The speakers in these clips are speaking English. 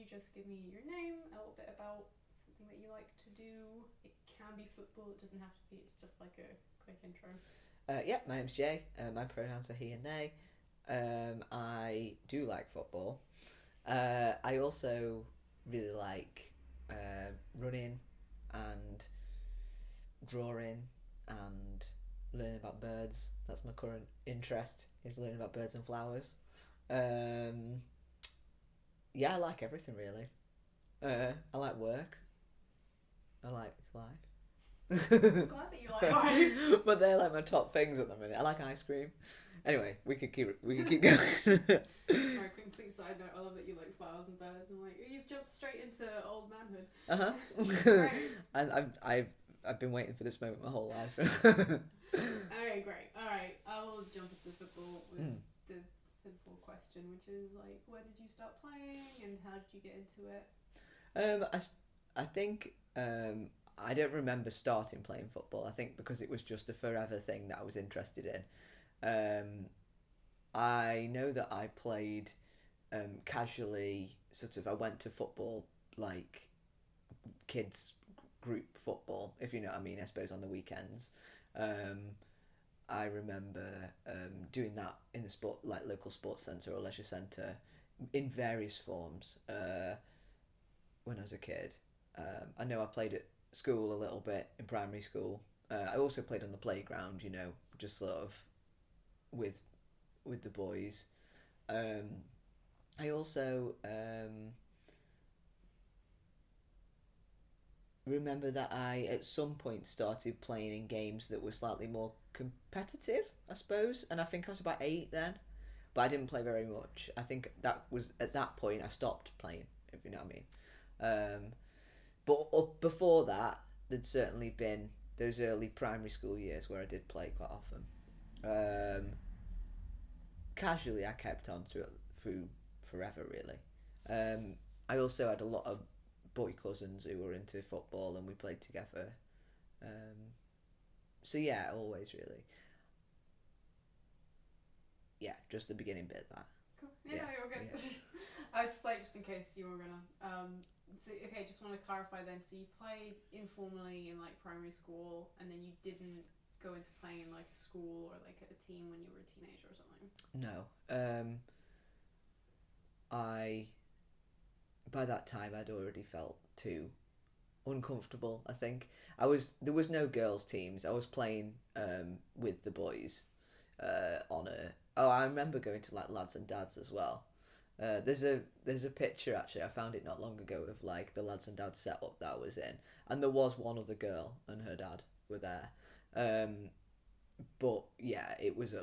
you just give me your name, a little bit about something that you like to do? It can be football, it doesn't have to be, it's just like a quick intro. Yeah, my name's Jay. My pronouns are he and they. I do like football. I also really like running and drawing and learning about birds. That's my current interest, is learning about birds and flowers. Um, yeah, I like everything really. I like work. I like life. Glad that you like life. But they're like my top things at the minute. I like ice cream. Anyway, we could keep going. Sorry, complete side note. I love that you like flowers and birds. I'm like, you've jumped straight into old manhood. Great. I've been waiting for this moment my whole life. Okay, great. All right, I will jump into football with the simple question, which is like, when did you start playing and how did you get into it? I think I don't remember starting playing football. I think because it was just a forever thing that I was interested in. I know that I played casually. Sort of, I went to football like kids group football, if you know what I mean. I suppose on the weekends. I remember doing that in the like local sports centre or leisure centre, in various forms. When I was a kid, I know I played at school a little bit in primary school. I also played on the playground. Just sort of with the boys. I also remember that I at some point started playing in games that were slightly more competitive, I suppose, and I think I was about 8 then, but I didn't play very much. I think that was at that point I stopped playing, if you know what I mean. But before that, there'd certainly been those early primary school years where I did play quite often. Casually, I kept on through forever, really. I also had a lot of boy cousins who were into football, and we played together. So yeah, always really. Yeah, just the beginning bit of that. Cool. Yeah, you're good. Yeah. I was like, just in case you were gonna. So okay, just want to clarify then. So you played informally in like primary school, and then you didn't go into playing in like a school or like a team when you were a teenager or something. No. I by that time I'd already felt too uncomfortable. I think there was no girls teams. I was playing with the boys on a. Oh, I remember going to like lads and dads as well. There's a picture actually. I found it not long ago of like the lads and dads setup that I was in, and there was one other girl and her dad were there. But yeah, it was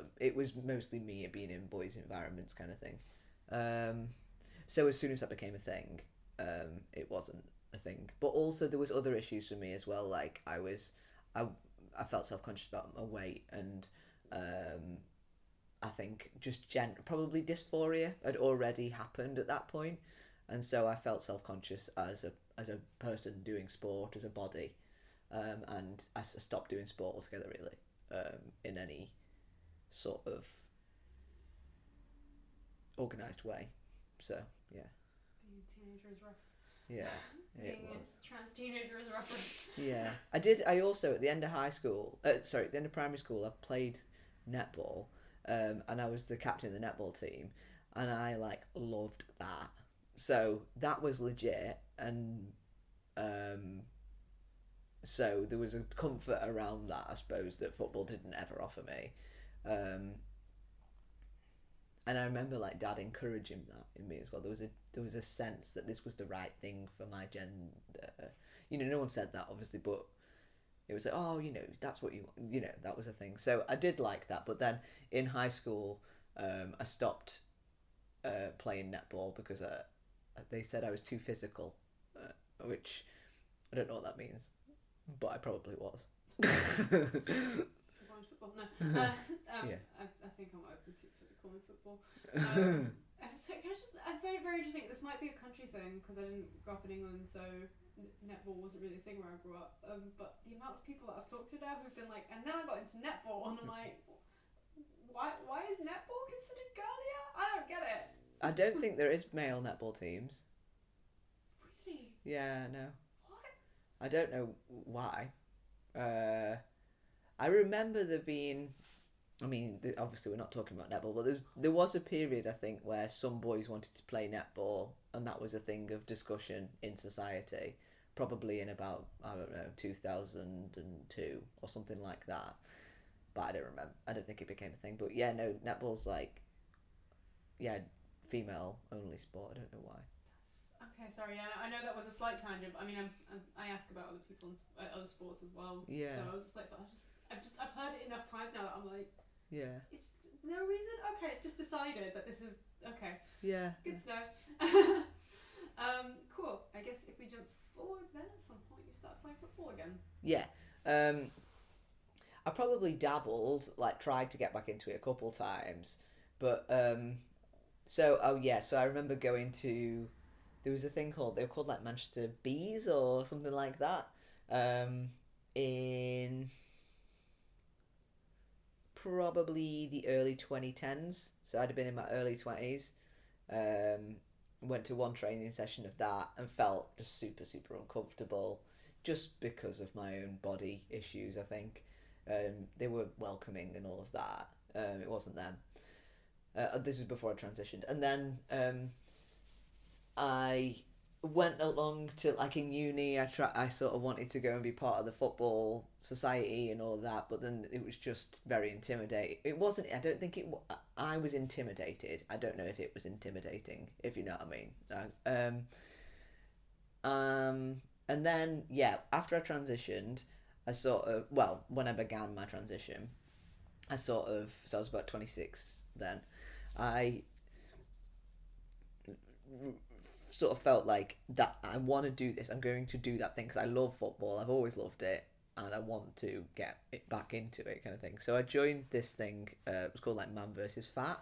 mostly me being in boys' environments kind of thing. So as soon as that became a thing, it wasn't a thing. But also there was other issues for me as well. Like I felt self conscious about my weight, and I think just probably dysphoria had already happened at that point, and so I felt self conscious as a person doing sport, as a body, and I stopped doing sport altogether really, in any sort of organised way. So yeah. Being a teenager is rough. Yeah, Being a trans teenager is rough. Yeah, I did. I also at the end of high school, at the end of primary school, I played netball, and I was the captain of the netball team, and I like loved that. So that was legit, and so there was a comfort around that, I suppose, that football didn't ever offer me. Um, and I remember like dad encouraging that in me as well. There was a sense that this was the right thing for my gender. No one said that obviously, but it was like, oh, that's what that was a thing. So I did like that, but then in high school, I stopped playing netball because they said I was too physical, which I don't know what that means, but I probably was. Football. No. Yeah. I think I might have been too physical in football. So can I just? Very very interesting. This might be a country thing because I didn't grow up in England, so netball wasn't really a thing where I grew up. But the amount of people that I've talked to now who've been like, and then I got into netball, and I'm like, why is netball considered girlier? I don't get it. I don't think there is male netball teams. Yeah, no. What? I don't know why. I remember there being. I mean, obviously we're not talking about netball, but there was a period I think where some boys wanted to play netball, and that was a thing of discussion in society. Probably in about, I don't know, 2002 or something like that. But I don't remember. I don't think it became a thing. But yeah, no, netball's like, yeah, female only sport. I don't know why. Okay, sorry. Yeah, I know that was a slight tangent. But I mean, I ask about other people and other sports as well. Yeah. So I was just like, but I've heard it enough times now that I'm like, Yeah. is no reason? Okay, just decided that this is okay. Yeah. Good to know. Cool. I guess if we jump forward, then at some point you start playing football again. Yeah. I probably dabbled, like tried to get back into it a couple times, but so I remember going to, there was a thing called, they were called like Manchester Bees or something like that, in probably the early 2010s. So I'd have been in my early 20s. Went to one training session of that and felt just super super uncomfortable, just because of my own body issues. I think they were welcoming and all of that. It wasn't them. This was before I transitioned, and then I went along to, like, in uni. I sort of wanted to go and be part of the football society and all that, but then it was just very intimidating. It wasn't. I don't think it. I was intimidated. I don't know if it was intimidating, if you know what I mean. And then yeah, after I transitioned, I sort of, well, when I began my transition, so I was about 26 then. I sort of felt like that I want to do this. I'm going to do that thing because I love football. I've always loved it, and I want to get it back into it, kind of thing. So I joined this thing. It was called like Man versus Fat,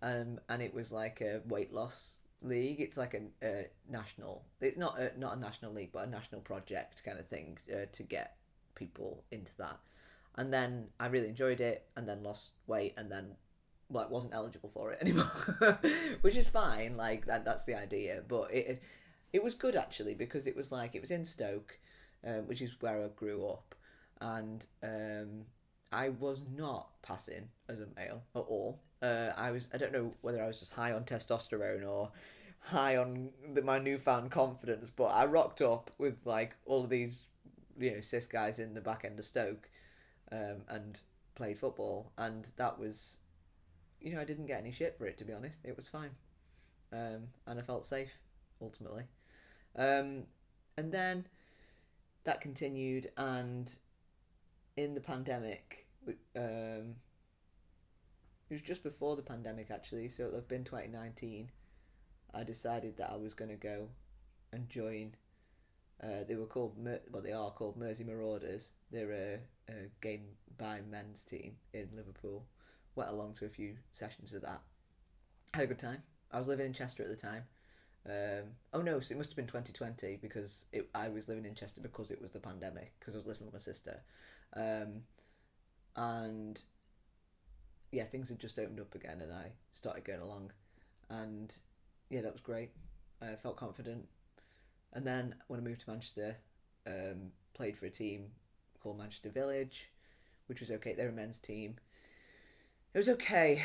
and it was like a weight loss league. It's like a national. It's not a national league, but a national project kind of thing to get people into that. And then I really enjoyed it, and then lost weight, and then like wasn't eligible for it anymore, which is fine. Like that's the idea. But it was good actually, because it was like, it was in Stoke, which is where I grew up, and I was not passing as a male at all. I don't know whether I was just high on testosterone or high on my newfound confidence, but I rocked up with like all of these, cis guys in the back end of Stoke, and played football, and that was, I didn't get any shit for it, to be honest. It was fine, and I felt safe ultimately. And then that continued, and in the pandemic, it was just before the pandemic actually, so it'll have been 2019. I decided that I was going to go and join. They are called Mersey Marauders. They're a game by men's team in Liverpool. Went along to a few sessions of that. Had a good time. I was living in Chester at the time. So it must have been 2020, because I was living in Chester because it was the pandemic, because I was living with my sister. And yeah, things had just opened up again, and I started going along, and yeah, that was great. I felt confident. And then when I moved to Manchester, played for a team called Manchester Village, which was okay. They're a men's team. It was okay,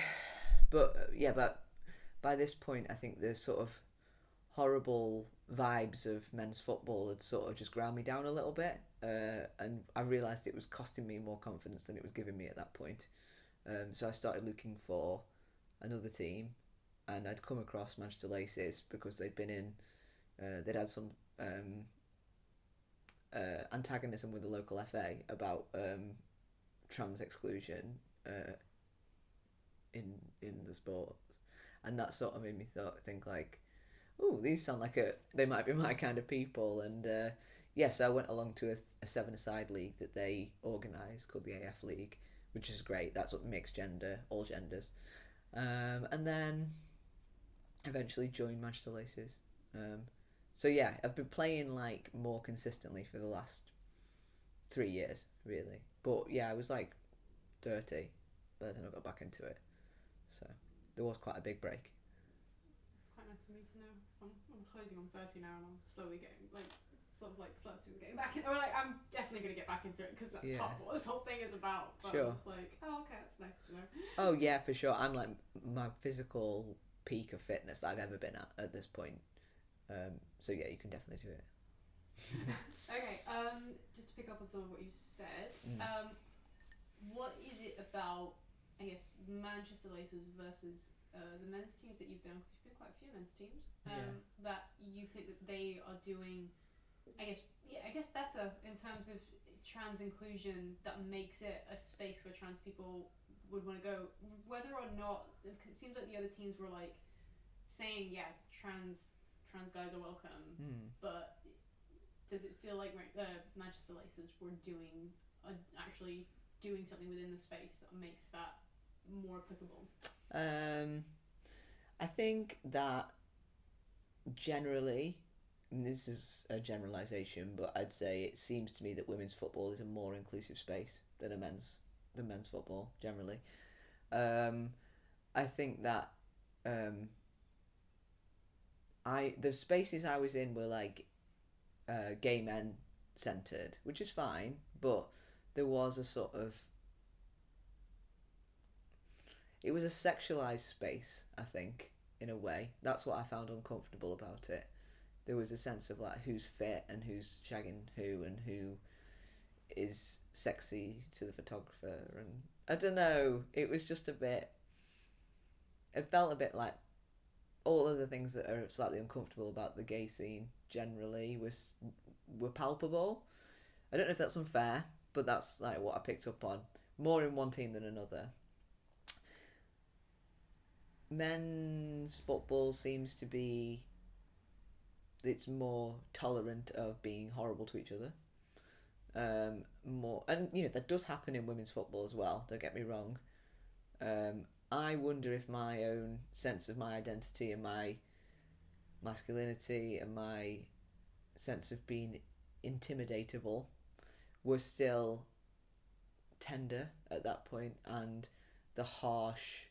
but by this point, I think the sort of horrible vibes of men's football had sort of just ground me down a little bit, and I realised it was costing me more confidence than it was giving me at that point. So I started looking for another team, and I'd come across Manchester Laces because they'd had some antagonism with the local FA about trans exclusion in the sports, and that sort of made me think like, oh, these sound like they might be my kind of people. And yes, I went along to a seven-a-side league that they organised called the AF League, which is great. That's what mixed gender, all genders, and then eventually joined Manchester Laces. So yeah, I've been playing like more consistently for the last 3 years, really. But yeah, I was like 30 by the time I got back into it, so there was quite a big break. It's quite nice for me to know. So I'm closing on 30 now, and I'm slowly getting like sort of like flirting with getting back in. Or like I'm definitely gonna get back into it because that's part of what this whole thing is about. But Sure. it's like, oh, okay, that's nice to know. Oh yeah, for sure. I'm like my physical peak of fitness that I've ever been at this point. So yeah, you can definitely do it. Okay, just to pick up on some of what you said, what is it about, I guess, Manchester Lacers versus the men's teams that you've been on, because you've been quite a few men's teams, that you think that they are doing, I guess better in terms of trans inclusion, that makes it a space where trans people would want to go, whether or not, because it seems like the other teams were like saying, yeah, trans guys are welcome, but does it feel like Manchester Lacers were actually doing something within the space that makes that more applicable? I think that generally, and this is a generalisation, but I'd say it seems to me that women's football is a more inclusive space than men's football generally. I think that the spaces I was in were like gay men centered, which is fine, but there was a sort of, it was a sexualized space, I think, in a way. That's what I found uncomfortable about it. There was a sense of like who's fit and who's shagging who and who is sexy to the photographer, and I don't know, it was just a bit, it felt a bit like all of the things that are slightly uncomfortable about the gay scene generally were palpable. I don't know if that's unfair, but that's like what I picked up on, more in one team than another. Men's football seems to be, it's more tolerant of being horrible to each other. More, and you know, that does happen in women's football as well, don't get me wrong. I wonder if my own sense of my identity and my masculinity and my sense of being intimidatable was still tender at that point, and the harsh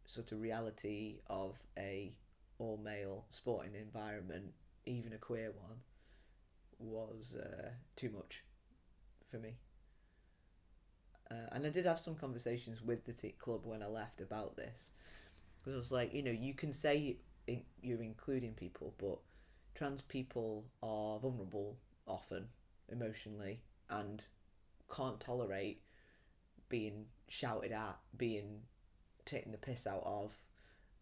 sort of reality of a all-male sporting environment, even a queer one, was too much for me. And I did have some conversations with the club when I left about this, because I was like, you know, you can say you're including people, but trans people are vulnerable often emotionally and can't tolerate being shouted at, being taken the piss out of.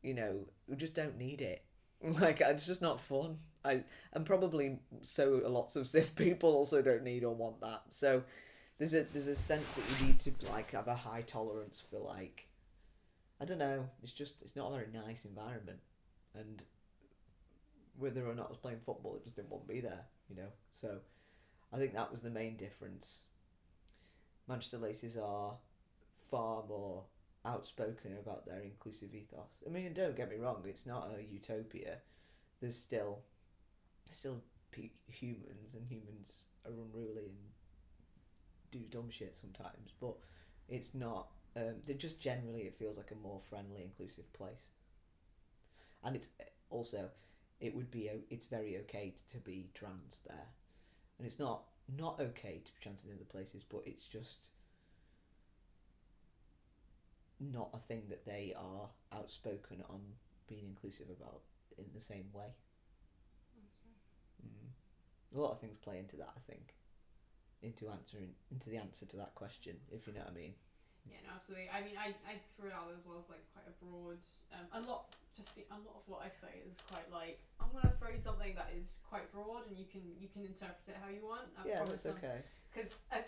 You know, we just don't need it. Like, it's just not fun. And probably so lots of cis people also don't need or want that. So there's a sense that you need to like have a high tolerance for, like, I don't know, it's not a very nice environment, and whether or not I was playing football, it just didn't want to be there, you know. So I think that was the main difference. Manchester Lacers are far more outspoken about their inclusive ethos. I mean, don't get me wrong, it's not a utopia. There's still humans, and humans are unruly and do dumb shit sometimes, but it's not, they just generally, it feels like a more friendly, inclusive place. And it's also, it's very okay to be trans there, and it's not okay to be trans in other places, but it's just not a thing that they are outspoken on being inclusive about in the same way. That's right. A lot of things play into that, I think, into the answer to that question, if you know what I mean. Yeah, no, absolutely. I mean, I threw it out as well as like quite a broad, a lot of what I say is quite like, I'm gonna throw you something that is quite broad, and you can interpret it how you want. That's okay. Because I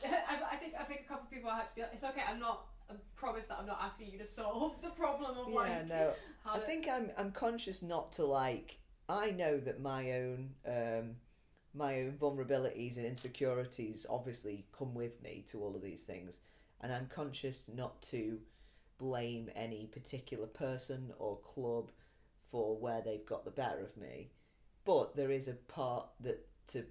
think a couple of people had to be like, it's okay. I promise that I'm not asking you to solve the problem of like. Yeah, no. I think I'm conscious not to, like. I know that my own vulnerabilities and insecurities obviously come with me to all of these things, and I'm conscious not to blame any particular person or club for where they've got the better of me, but there is a part that to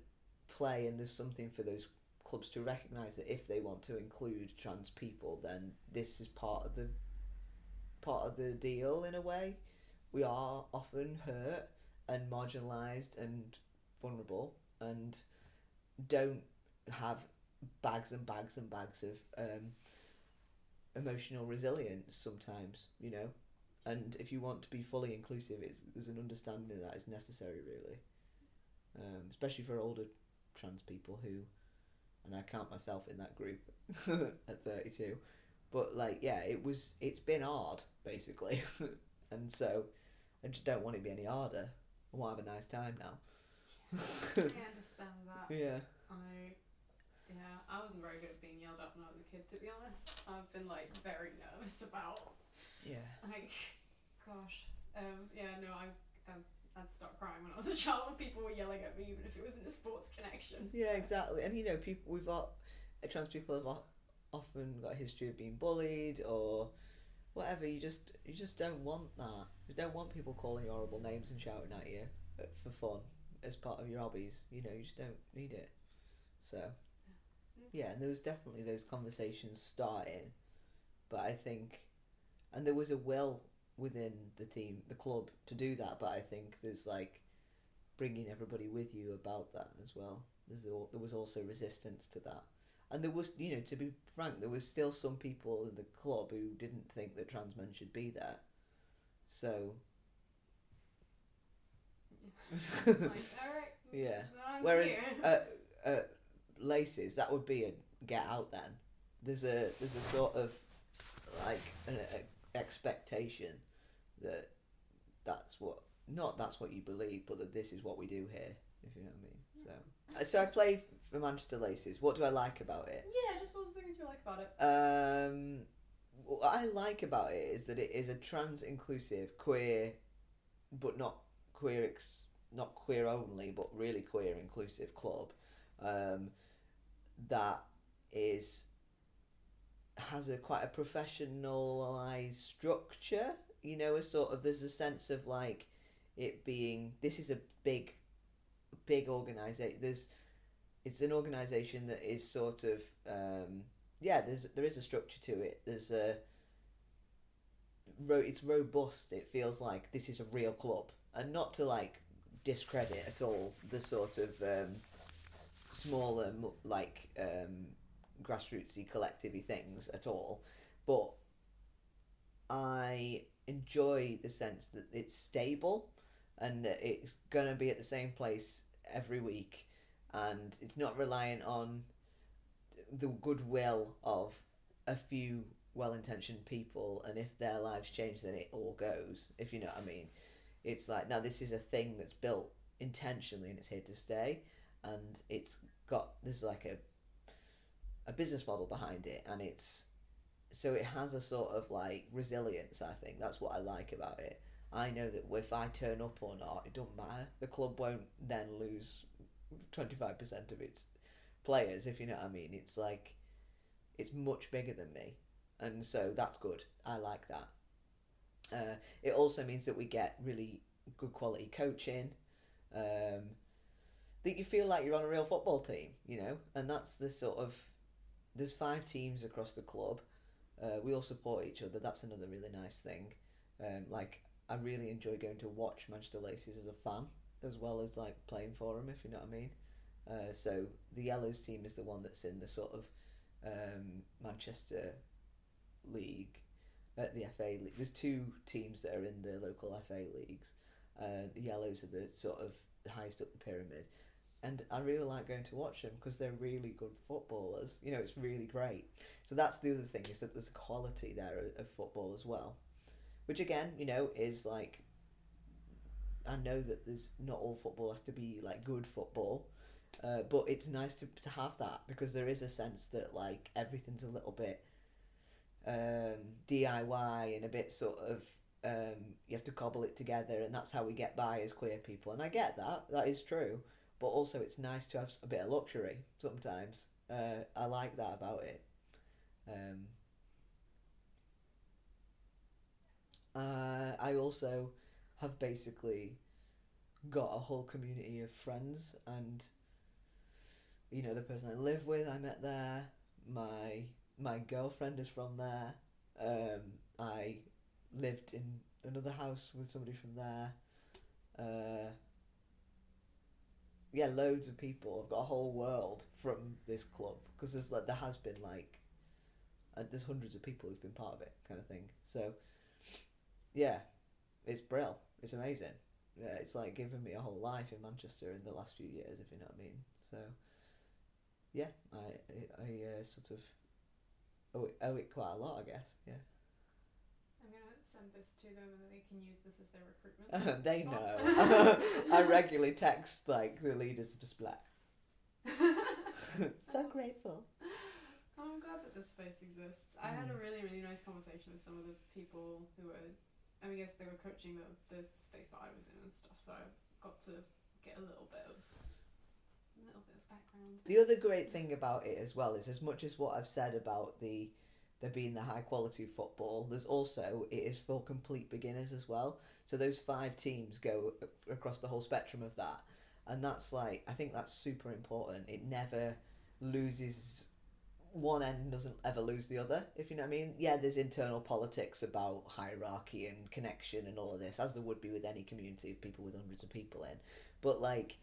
play, and there's something for those clubs to recognise that if they want to include trans people, then this is part of the deal in a way. we are often hurt and marginalised and vulnerable and don't have bags and bags and bags of emotional resilience sometimes, you know. And if you want to be fully inclusive, there's an understanding of that is necessary, really. Especially for older trans people who, and I count myself in that group at 32, but like, yeah, it's been hard, basically. And so I just don't want it to be any harder. I want to have a nice time now. I understand that. Yeah. I wasn't very good at being yelled at when I was a kid, to be honest. I've been like very nervous about. Yeah. Like, gosh. I'd start crying when I was a child when people were yelling at me, even if it wasn't a sports connection. Yeah, exactly. And you know, trans people have often got a history of being bullied or whatever. You just don't want that. You don't want people calling you horrible names and shouting at you for fun as part of your hobbies. You know, you just don't need it. So, yeah, and there was definitely those conversations starting, but I think, and there was a will within the club, to do that, but I think there's like bringing everybody with you about that as well. There was also resistance to that. And there was, you know, to be frank, there was still some people in the club who didn't think that trans men should be there. So... Like, alright. Yeah. I'm Whereas here. Laces, that would be a get out then. There's a sort of like an expectation that that's what you believe, but that this is what we do here, if you know what I mean. So I play for Manchester Laces. What do I like about it? Yeah, just all the things you like about it. What I like about it is that it is a trans inclusive, queer, but not not queer only, but really queer inclusive club. That has quite a professionalized structure. You know, there's a sense of like it being, this is a big organisation. It's an organisation that is sort of there is a structure to it. It's robust. It feels like this is a real club, and not to like discredit at all the sort of smaller like grassrootsy collectivey things at all, but I enjoy the sense that it's stable and that it's gonna be at the same place every week, and it's not reliant on the goodwill of a few well-intentioned people, and if their lives change then it all goes, if you know what I mean. It's like, now this is a thing that's built intentionally and it's here to stay, and there's like a business model behind it, and so it has a sort of like resilience. I think that's what I like about it. I know that if I turn up or not, it don't matter. The club won't then lose 25% of its players, if you know what I mean. It's like, it's much bigger than me, and so that's good. I like that. It also means that we get really good quality coaching, that you feel like you're on a real football team, you know, and that's the sort of, there's 5 teams across the club. We all support each other. That's another really nice thing. Like, I really enjoy going to watch Manchester Laces as a fan, as well as like playing for them, if you know what I mean. So the Yellows team is the one that's in the sort of Manchester League, the FA League. There's 2 teams that are in the local FA leagues. The Yellows are the sort of highest up the pyramid, and I really like going to watch them because they're really good footballers. You know, it's really great. So that's the other thing, is that there's a quality there of football as well, which again, you know, is like, I know that there's not all football has to be like good football, but it's nice to have that, because there is a sense that like everything's a little bit DIY and a bit sort of you have to cobble it together, and that's how we get by as queer people. And I get that is true, but also it's nice to have a bit of luxury sometimes. I like that about it. I also have basically got a whole community of friends, and you know, the person I live with I met there, my girlfriend is from there. I lived in another house with somebody from there. Yeah, loads of people. I've got a whole world from this club because there has been like there's hundreds of people who've been part of it, kind of thing. So yeah, it's brill. It's amazing. Yeah, it's like given me a whole life in Manchester in the last few years, if you know what I mean. So yeah, I sort of owe it quite a lot, I guess. Yeah. I'm gonna send this to them, and then they can use this as their recruitment. They know. I regularly text like the leaders are just like, so grateful. I'm glad that this space exists. I had a really, really nice conversation with some of the people who were, I guess they were coaching the space that I was in and stuff, so I got to get a little bit of background. The other great thing about it as well is, as much as what I've said about there being the high quality football, there's also, it is for complete beginners as well. So those 5 teams go across the whole spectrum of that, and that's like, I think that's super important. It never loses, one end doesn't ever lose the other, if you know what I mean. Yeah, there's internal politics about hierarchy and connection and all of this, as there would be with any community of people with hundreds of people in, but like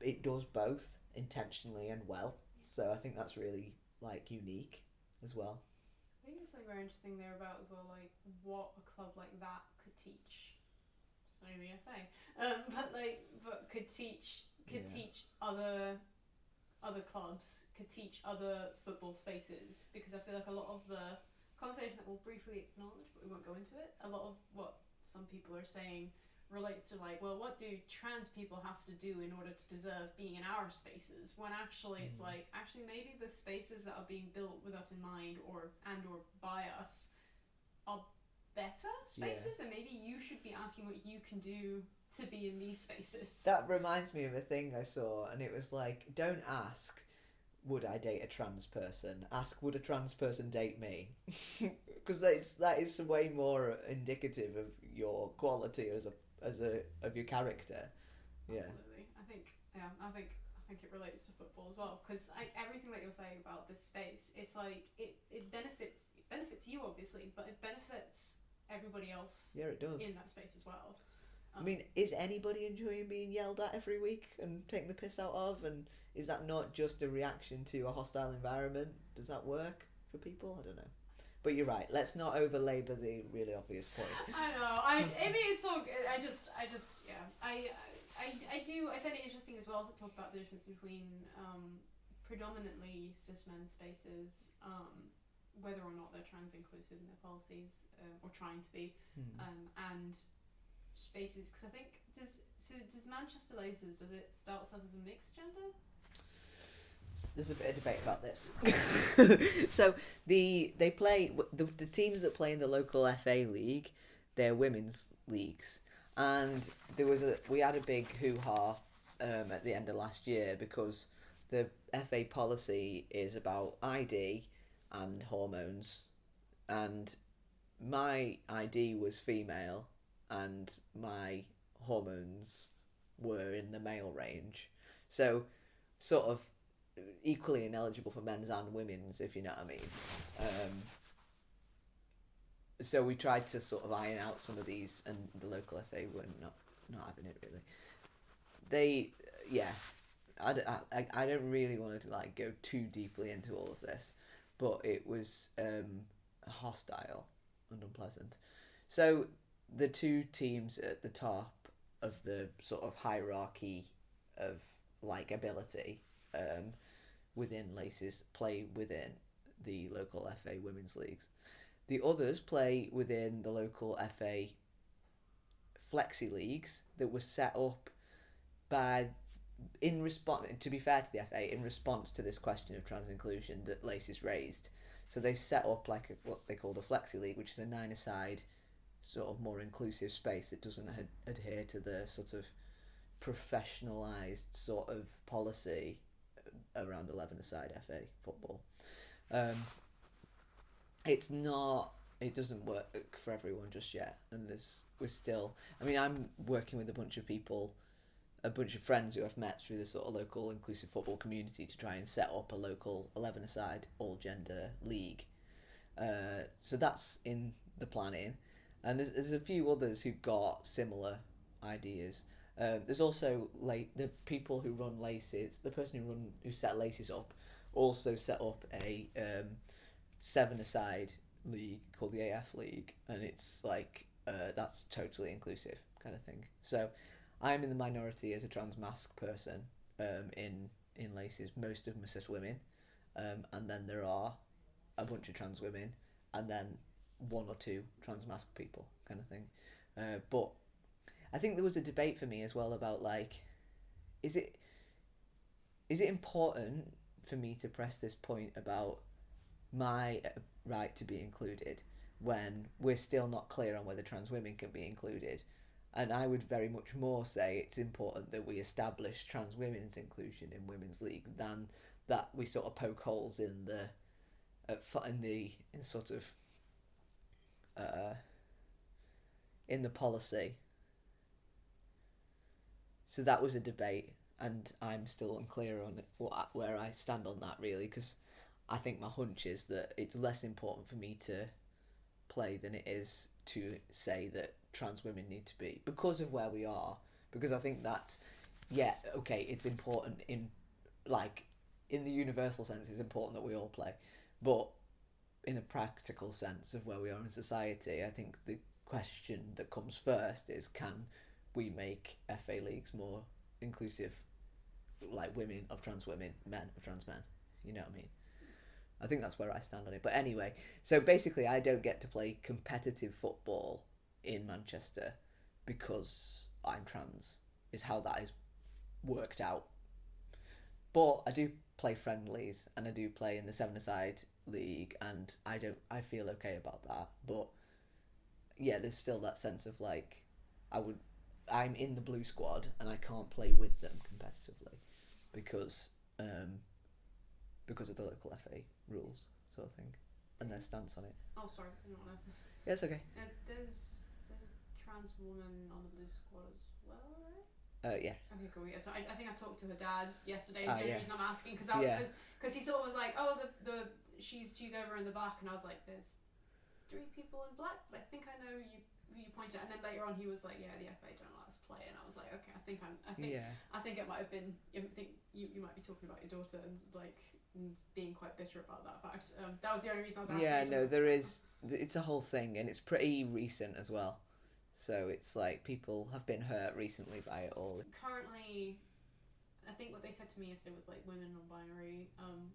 it does both intentionally and well. So I think that's really like unique as well. I think it's like very interesting there about as well, like what a club like that could teach. Sorry, the FA, but could teach other clubs, could teach other football spaces, because I feel like a lot of the conversation that we'll briefly acknowledge, but we won't go into it, a lot of what some people are saying relates to like, well, what do trans people have to do in order to deserve being in our spaces, when actually it's like, actually maybe the spaces that are being built with us in mind or by us are better spaces, and maybe you should be asking what you can do to be in these spaces. That reminds me of a thing I saw, and it was like, don't ask, would I date a trans person? Ask, would a trans person date me? Because that is way more indicative of your quality of your character. Yeah. Absolutely. I think it relates to football as well, because everything that you're saying about this space, it's like it benefits you obviously, but it benefits everybody else. Yeah, it does. In that space as well. I mean, is anybody enjoying being yelled at every week and taking the piss out of? And is that not just a reaction to a hostile environment? Does that work for people? I don't know. But you're right. Let's not over-labour the really obvious point. I know. I mean, it's all good. I find it interesting as well to talk about the difference between predominantly cis men spaces, whether or not they're trans inclusive in their policies, or trying to be, and spaces, because I think does Manchester Lasers, does it start itself as a mixed gender? There's a bit of debate about this. So the teams that play in the local FA league, they're women's leagues, and we had a big hoo-ha at the end of last year because the FA policy is about ID and hormones, and my ID was female and my hormones were in the male range, so sort of equally ineligible for men's and women's, if you know what I mean. So we tried to sort of iron out some of these, and the local FA were not having it really. I don't really want to like go too deeply into all of this, but it was hostile and unpleasant. So the 2 teams at the top of the sort of hierarchy of like ability within Laces play within the local FA women's leagues. The others play within the local FA flexi leagues that were set up in response, to be fair to the FA, in response to this question of trans inclusion that Laces raised. So they set up like what they called a flexi league, which is a 9-a-side sort of more inclusive space that doesn't adhere to the sort of professionalised sort of policy around 11-a-side FA football. It doesn't work for everyone just yet, and I'm working with a bunch of friends who I've met through the sort of local inclusive football community to try and set up a local 11-a-side all gender league. So that's in the planning, And there's a few others who've got similar ideas. There's also the people who run laces. The person who set laces up also set up a seven-a-side league called the AF League, and it's like that's totally inclusive kind of thing. So I'm in the minority as a transmasc person in laces. Most of them are cis women, and then there are a bunch of trans women, and then one or two transmasc people kind of thing. But I think there was a debate for me as well about like, is it important for me to press this point about my right to be included when we're still not clear on whether trans women can be included? And I would very much more say it's important that we establish trans women's inclusion in women's league than that we sort of poke holes in in the policy. So that was a debate, and I'm still unclear on where I stand on that, really, because I think my hunch is that it's less important for me to play than it is to say that trans women need to be, because of where we are. Because I think that's, yeah, okay, it's important in the universal sense, it's important that we all play, but in a practical sense of where we are in society, I think the question that comes first is, can we make FA leagues more inclusive, like women of trans women, men of trans men? You know what I mean? I think that's where I stand on it. But anyway, so basically I don't get to play competitive football in Manchester because I'm trans, is how that is worked out. But I do play friendlies, and I do play in the seven-a-side league, and I feel okay about that. But yeah, there's still that sense of like, I'm in the blue squad and I can't play with them competitively because of the local FA rules, sort of thing, and their stance on it. Oh, sorry, I didn't want to. Yeah, it's okay. There's a trans woman on the blue squad as well, right? Yeah. Okay, cool. Yeah, so I think I talked to her dad yesterday. The only reason I'm asking because he sort of was like, oh, she's over in the back, and I was like, there's 3 people in black. I think I know you. You pointed out, and then later on he was like, yeah, the FA don't let us play, and I was like, okay, I think it might have been. I think you might be talking about your daughter and like being quite bitter about that fact. That was the only reason I was asking. Yeah, no, there is. It's a whole thing, and it's pretty recent as well. So it's like people have been hurt recently by it all. Currently, I think what they said to me yesterday was like women non-binary,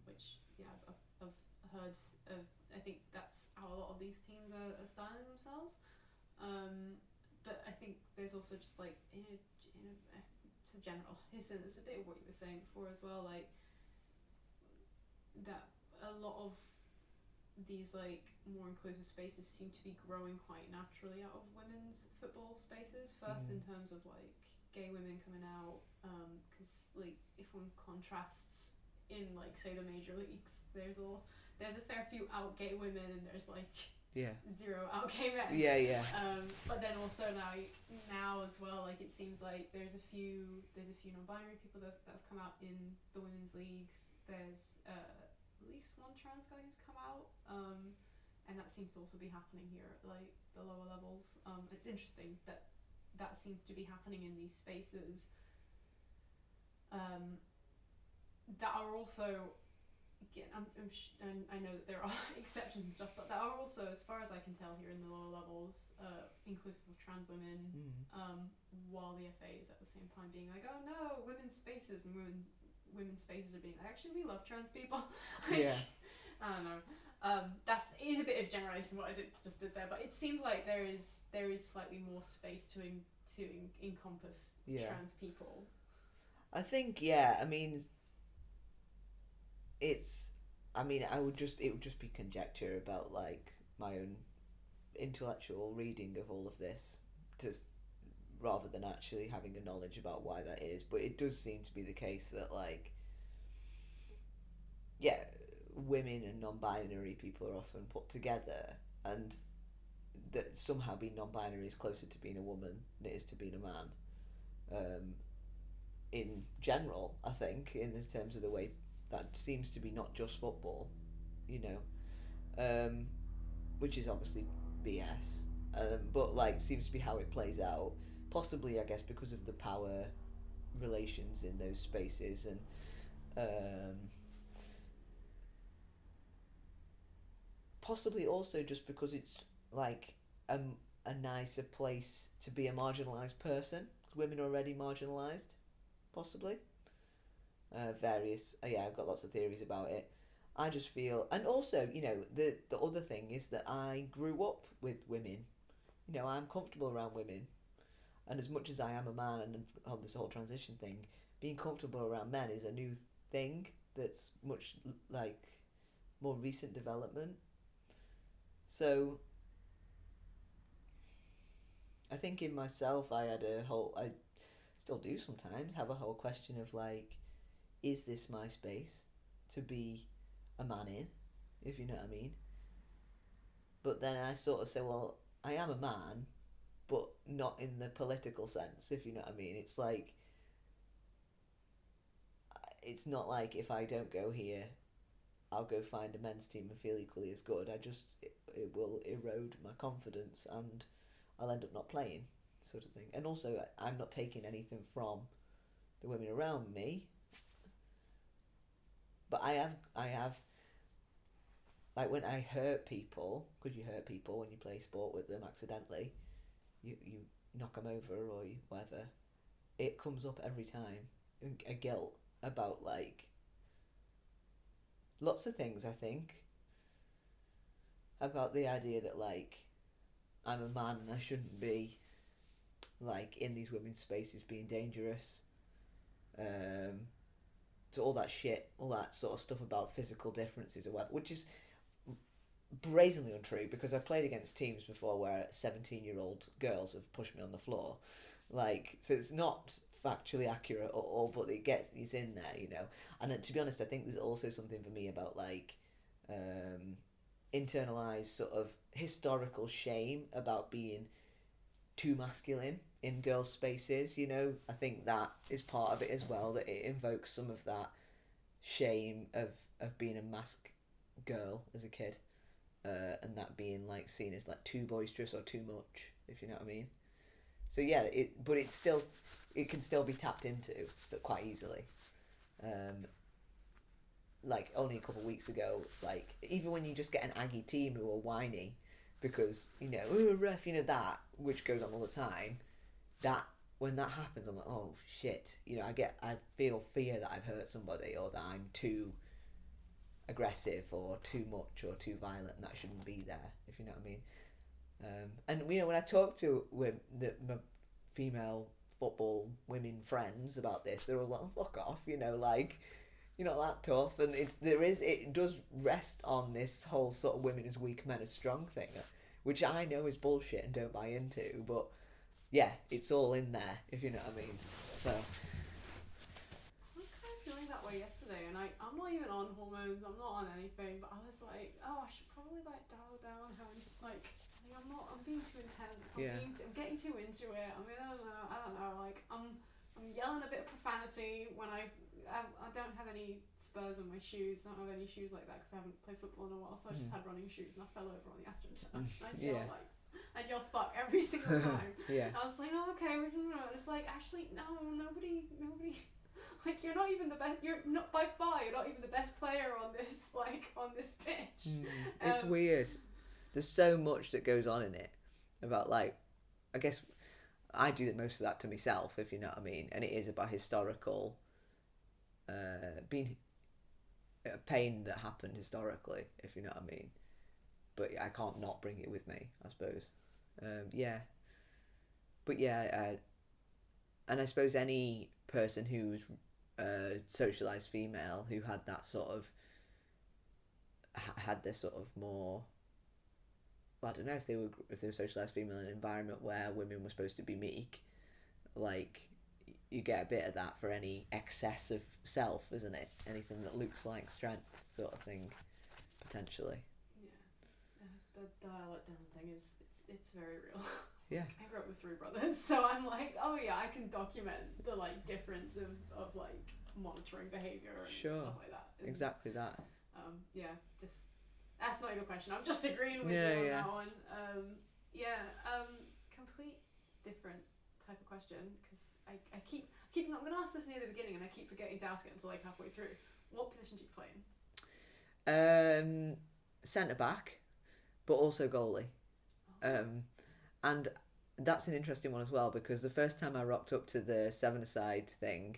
which I've heard of. I think that's how a lot of these teams are styling themselves. But I think there's also just like in a generalism, it's a bit of what you were saying before as well, like that a lot of these like more inclusive spaces seem to be growing quite naturally out of women's football spaces. First, in terms of like gay women coming out, because like if one contrasts in like say the major leagues, there's a fair few out gay women, and there's like 0 out gay men. Yeah. But then also now as well, like it seems like there's a few non-binary people that have come out in the women's leagues. There's at least one trans guy who's come out, and that seems to also be happening here at like the lower levels. It's interesting that seems to be happening in these spaces that are also. Again, I know that there are exceptions and stuff, but that are also, as far as I can tell here in the lower levels, inclusive of trans women, while the FA is at the same time being like, oh no, women's spaces, and women's spaces are being like, actually we love trans people. Yeah. I don't know. It is a bit of generalising what I just did there, but it seems like there is slightly more space to encompass trans people. I think, yeah, I mean, it would just be conjecture about like my own intellectual reading of all of this, rather than actually having a knowledge about why that is. But it does seem to be the case that like, yeah, women and non-binary people are often put together, and that somehow being non-binary is closer to being a woman than it is to being a man. In general, I think, in terms of the way that seems to be not just football, which is obviously BS. but like seems to be how it plays out. Possibly, I guess, because of the power relations in those spaces, and possibly also just because it's like a nicer place to be a marginalised person. 'Cause women are already marginalised, possibly. Various, yeah, I've got lots of theories about it. I just feel, and also, you know, the other thing is that I grew up with women. You know, I'm comfortable around women, and as much as I am a man and on this whole transition thing, being comfortable around men is a new thing that's much like more recent development. So I think in myself I had I still do sometimes have a whole question of like, is this my space to be a man in, if you know what I mean? But then I sort of say, well, I am a man, but not in the political sense, if you know what I mean. It's like, it's not like if I don't go here, I'll go find a men's team and feel equally as good. It will erode my confidence and I'll end up not playing, sort of thing. And also, I'm not taking anything from the women around me, but I have, like when I hurt people, because you hurt people when you play sport with them accidentally, you knock them over or whatever, it comes up every time, a guilt about like lots of things, I think, about the idea that like I'm a man and I shouldn't be like in these women's spaces being dangerous, to all that shit, all that sort of stuff about physical differences or whatever, which is brazenly untrue because I've played against teams before where 17-year-old girls have pushed me on the floor, like, so it's not factually accurate at all, but it's in there, you know. And to be honest, I think there's also something for me about like internalized sort of historical shame about being too masculine in girls' spaces, you know. I think that is part of it as well, that it invokes some of that shame of being a mask girl as a kid, and that being like seen as like too boisterous or too much, if you know what I mean. So yeah, it can still be tapped into, but quite easily. Like only a couple of weeks ago, like even when you just get an Aggie team who are whiny because, you know, oh, ref, you know, that, which goes on all the time, that when that happens, I'm like, oh shit, you know, I feel fear that I've hurt somebody or that I'm too aggressive or too much or too violent, and that shouldn't be there, if you know what I mean. And you know, when I talk to my female football women friends about this, they're all like, oh, fuck off, you know, like, you're not that tough. And it does rest on this whole sort of women as weak, men as strong thing, which I know is bullshit and don't buy into, but yeah, it's all in there, if you know what I mean. So I was kind of feeling that way yesterday, and I'm not even on hormones, I'm not on anything, but I was like, oh, I should probably like dial down how I'm being too intense, I'm getting too into it, I mean, I don't know, like, I'm yelling a bit of profanity when I don't have any spurs on my shoes. I don't have any shoes like that because I haven't played football in a while, so I just had running shoes and I fell over on the AstroTurf. I'd yell fuck every single time. yeah. I was like, oh, okay, it's like, actually, no, nobody, like, you're not even the best, you're not, by far, you're not even the best player on this pitch. It's weird. There's so much that goes on in it about, like, I guess I do most of that to myself, if you know what I mean, and it is about historical being a pain that happened historically, if you know what I mean, but I can't not bring it with me, I suppose. And I suppose any person who's socialised female who had that sort of had this sort of more, well, I don't know if they were socialised female in an environment where women were supposed to be meek, like, you get a bit of that for any excess of self, isn't it? Anything that looks like strength, sort of thing, potentially. Yeah, the dialect down thing it's very real. Yeah. I grew up with 3 brothers, so I'm like, oh yeah, I can document the like difference of like monitoring behaviour and stuff like that. And, exactly that. Just that's not even a question. I'm just agreeing with you on that one. Yeah, complete different type of question, because I keep I'm going to ask this near the beginning and I keep forgetting to ask it until like halfway through. What position do you play in? Centre back, but also goalie. And that's an interesting one as well, because the first time I rocked up to the seven-a-side thing,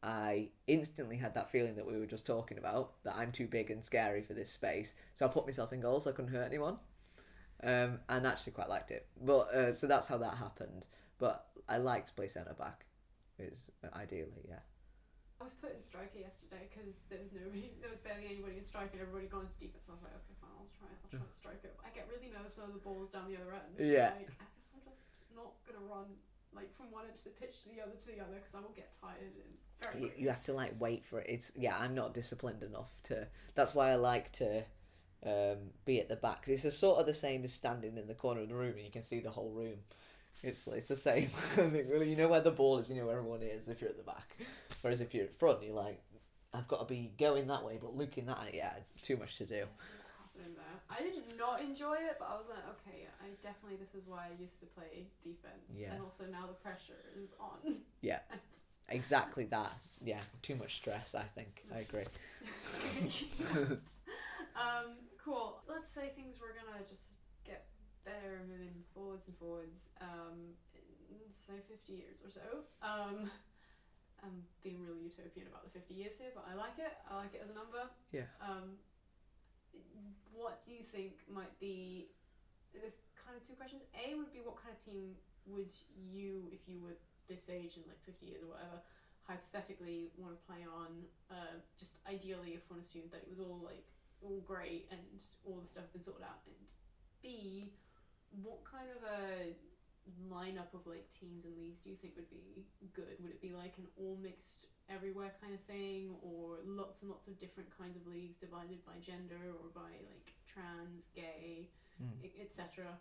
I instantly had that feeling that we were just talking about, that I'm too big and scary for this space. So I put myself in goal so I couldn't hurt anyone. And actually quite liked it. But so that's how that happened. But I like to play centre back, is ideally, yeah. I was put in striker yesterday because there was barely anybody in striker and everybody gone to defense. I was like, okay, fine, I'll try the striker. But I get really nervous when the ball's down the other end. Yeah. Like, I guess I'm just not gonna run like from one end of the pitch to the other because I will get tired and very quickly. You have to like wait for it. I'm not disciplined enough to. That's why I like to be at the back. It's sort of the same as standing in the corner of the room and you can see the whole room. It's the same. I think really, you know where the ball is, you know where everyone is if you're at the back. Whereas if you're at front, you're like, I've got to be going that way, but looking that way, yeah, too much to do. Happening there. I did not enjoy it, but I was like, okay, this is why I used to play defense, Yeah. and also now the pressure is on. Yeah, exactly that. Yeah, too much stress. I think I agree. Cool. Let's say things were gonna just get better, moving forwards and forwards. Say 50 years or so. I'm being really utopian about the 50 years here, but I like it. I like it as a number. Yeah. What do you think might be? There's kind of two questions. A would be, what kind of team would you, if you were this age in like 50 years or whatever, hypothetically want to play on? Just ideally, if one assumed that it was all great and all the stuff had been sorted out. And B, what kind of a lineup of like teams and leagues do you think would be good? Would it be like an all mixed everywhere kind of thing, or lots and lots of different kinds of leagues divided by gender or by like trans, gay, etc.?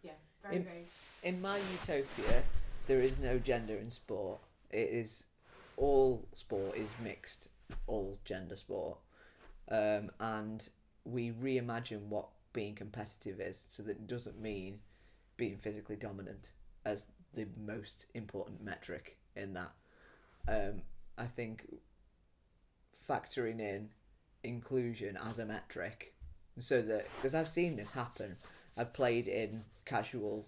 Yeah, very vague. In my utopia, there is no gender in sport. It is all sport is mixed, all gender sport, and we reimagine what being competitive is, so that it doesn't mean being physically dominant as the most important metric in that. I think factoring in inclusion as a metric, so that, because I've seen this happen, I've played in casual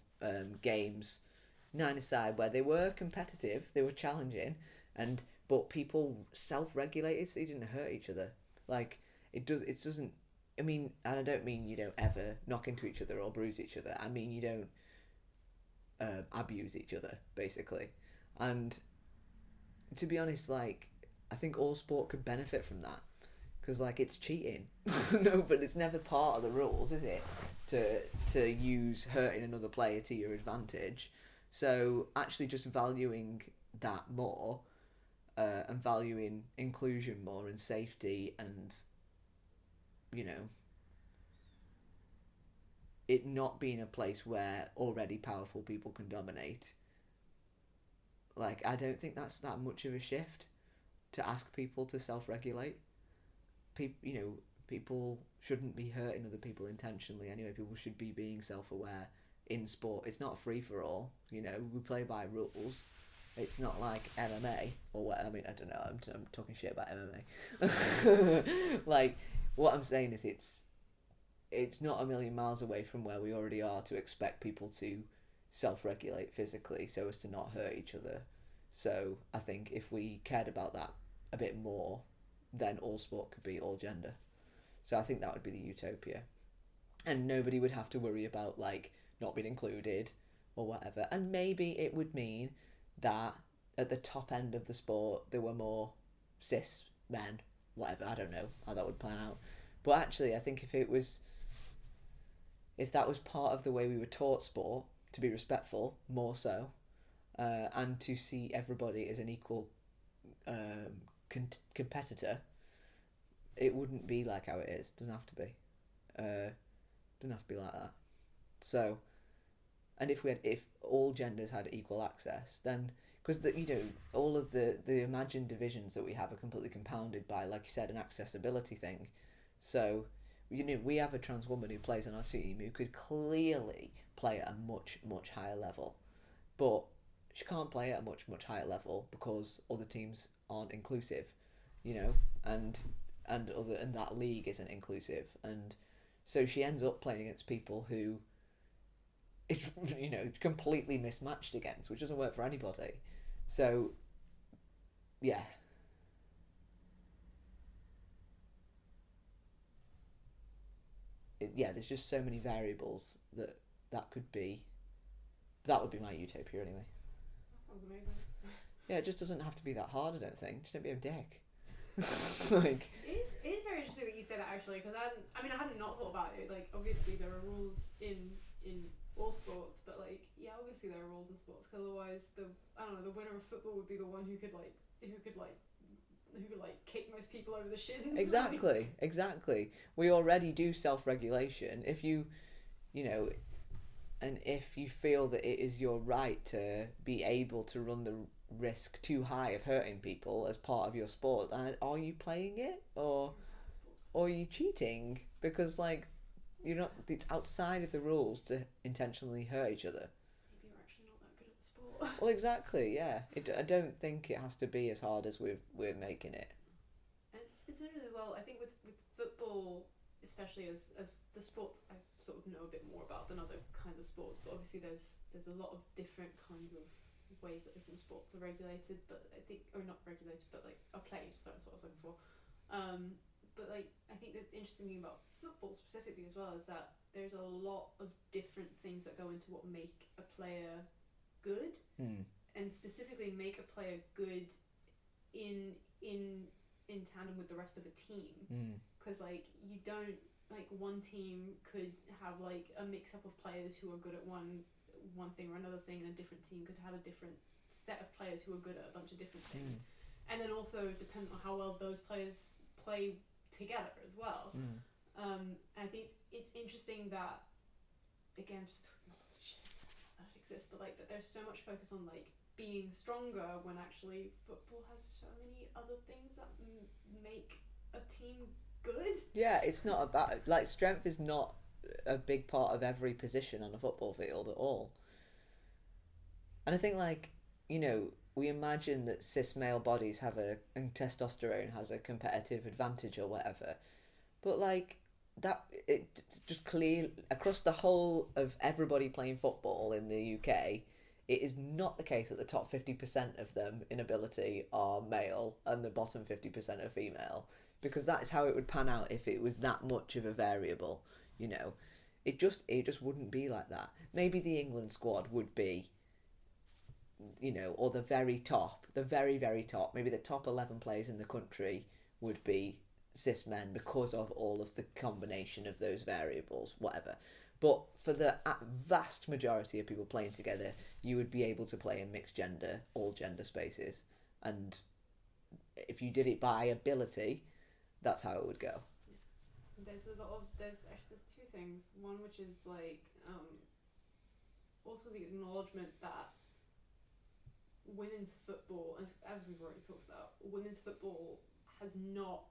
games, nine-a-side, where they were competitive, they were challenging, but people self-regulated, so they didn't hurt each other. Like it doesn't. I mean, and I don't mean you don't ever knock into each other or bruise each other. I mean you don't abuse each other, basically. And to be honest, like, I think all sport could benefit from that, because like it's cheating. No, but it's never part of the rules, is it? To use hurting another player to your advantage. So actually, just valuing that more, and valuing inclusion more and safety, and it not being a place where already powerful people can dominate. Like, I don't think that's that much of a shift to ask people to self-regulate. People shouldn't be hurting other people intentionally anyway. People should be being self-aware in sport. It's not a free-for-all. We play by rules. It's not like MMA or what. I mean, I don't know. I'm talking shit about MMA. Like, what I'm saying is it's not a million miles away from where we already are to expect people to self-regulate physically so as to not hurt each other. So I think if we cared about that a bit more, then all sport could be all gender. So I think that would be the utopia. And nobody would have to worry about like not being included or whatever. And maybe it would mean that at the top end of the sport there were more cis men, whatever. I don't know how that would plan out. But actually I think if that was part of the way we were taught sport, to be respectful, more so, and to see everybody as an equal competitor, it wouldn't be like how it is. Doesn't have to be. Doesn't have to be like that. So, and if all genders had equal access, then, because all of the imagined divisions that we have are completely compounded by, like you said, an accessibility thing. So, we have a trans woman who plays on our team who could clearly play at a much, much higher level. But she can't play at a much, much higher level because other teams aren't inclusive, you know, and that league isn't inclusive, and so she ends up playing against people who it's, you know, completely mismatched against, which doesn't work for anybody. So yeah. There's just so many variables that could be. That would be my utopia anyway. That sounds amazing. Yeah, it just doesn't have to be that hard, I don't think. Just don't be a dick. Like, it is very interesting that you say that, actually, because I hadn't not thought about it. Like, obviously there are rules in all sports, but like, yeah, obviously there are rules in sports, because otherwise the winner of football would be the one who could kick most people over the shins. Exactly. We already do self-regulation. If you know, and if you feel that it is your right to be able to run the risk too high of hurting people as part of your sport, are you playing it, or are you cheating? Because like, you're not. It's outside of the rules to intentionally hurt each other. Maybe you're actually not that good at the sport. Well, exactly. Yeah. I don't think it has to be as hard as we're making it. It's done really well. I think with football, especially as the sport I sort of know a bit more about than other kinds of sports, but obviously there's a lot of different kinds of ways that different sports are regulated, but I think, or not regulated, but like are played. Sorry, that's what I was looking for. But like, I think the interesting thing about football specifically as well is that there's a lot of different things that go into what make a player good, and specifically make a player good in tandem with the rest of a team. Because like, you don't, like, one team could have like a mix up of players who are good at one thing or another thing, and a different team could have a different set of players who are good at a bunch of different things. And then also depends on how well those players play together as well. I think it's interesting that, again, just shit that exists, but like, that there's so much focus on like being stronger, when actually football has so many other things that make a team good. Yeah, it's not about, like, strength is not a big part of every position on a football field at all. And I think, like, you know, we imagine that cis male bodies have and testosterone has a competitive advantage or whatever, but like, that, it just clear across the whole of everybody playing football in the UK, it is not the case that the top 50% of them in ability are male and the bottom 50% are female, because that is how it would pan out if it was that much of a variable. You know, it just wouldn't be like that. Maybe the England squad would be, you know, or the very top, maybe the top 11 players in the country would be cis men because of all of the combination of those variables, whatever. But for the vast majority of people playing together, you would be able to play in mixed gender, all gender spaces. And if you did it by ability, that's how it would go. There's two things. One, which is like, also the acknowledgement that women's football, as we've already talked about, women's football has not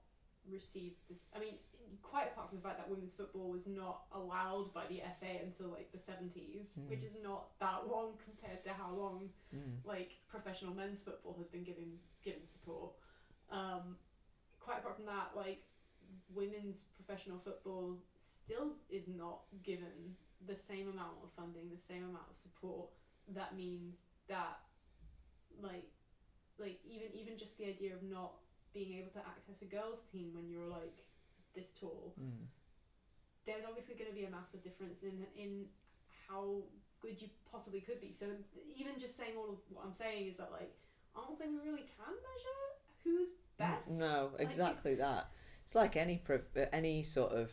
received this. I mean, quite apart from the fact that women's football was not allowed by the FA until like the 70s, which is not that long compared to how long like professional men's football has been given support. Quite apart from that, like, women's professional football still is not given the same amount of funding, the same amount of support. That means that like even just the idea of not being able to access a girls' team when you're like this tall, there's obviously going to be a massive difference in how good you possibly could be. So even just saying all of what I'm saying is that, like, I don't think we really can measure who's best. No, exactly that. It's like any sort of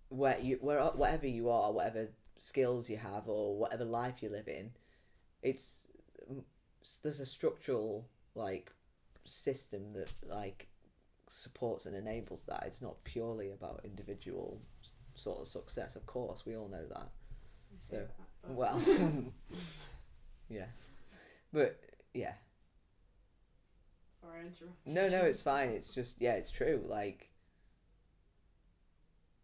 whatever you are, whatever skills you have, or whatever life you live in, there's a structural like system that like supports and enables that. It's not purely about individual sort of success. Of course, we all know that. So, well, yeah, but yeah. Sorry, I interrupted. No, it's fine. It's just, yeah, it's true. Like,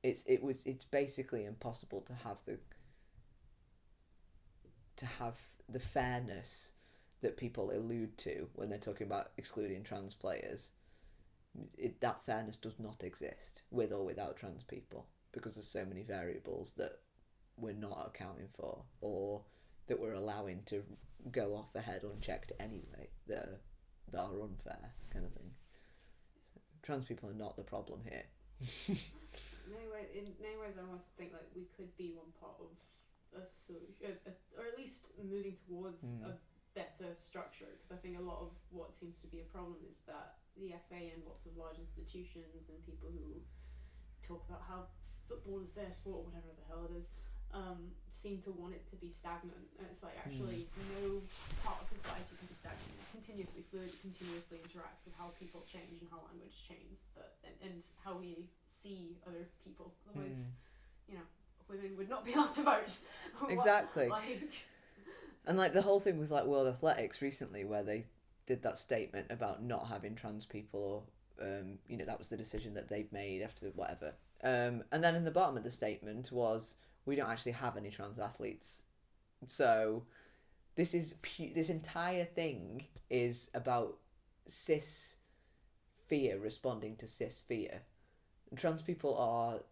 it's basically impossible to have the fairness that people allude to when they're talking about excluding trans players. That fairness does not exist with or without trans people, because there's so many variables that we're not accounting for, or that we're allowing to go off ahead unchecked anyway, that are unfair, kind of thing. So, trans people are not the problem here. In many ways, I almost think like we could be one part of a solution, or at least moving towards a better structure, because I think a lot of what seems to be a problem is that the FA and lots of large institutions and people who talk about how football is their sport or whatever the hell it is, seem to want it to be stagnant. And it's like, actually no part of society can be stagnant. It continuously fluid, it continuously interacts with how people change and how language changes, and how we see other people. Otherwise, women would not be allowed to vote. Exactly. And like the whole thing with like World Athletics recently, where they did that statement about not having trans people, or that was the decision that they've made after whatever. And then in the bottom of the statement was, we don't actually have any trans athletes. So this entire thing is about cis fear responding to cis fear. And trans people are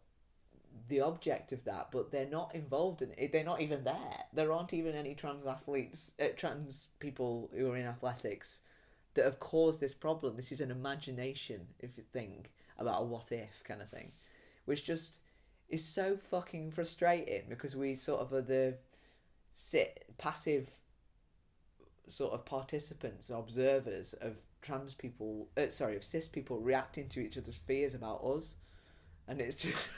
the object of that, but they're not involved in it. They're not even there. There aren't even any trans athletes, trans people who are in athletics that have caused this problem. This is an imagination, if you think about a what if kind of thing, which just is so fucking frustrating, because we sort of are the passive sort of participants, observers of trans people, of cis people reacting to each other's fears about us, and it's just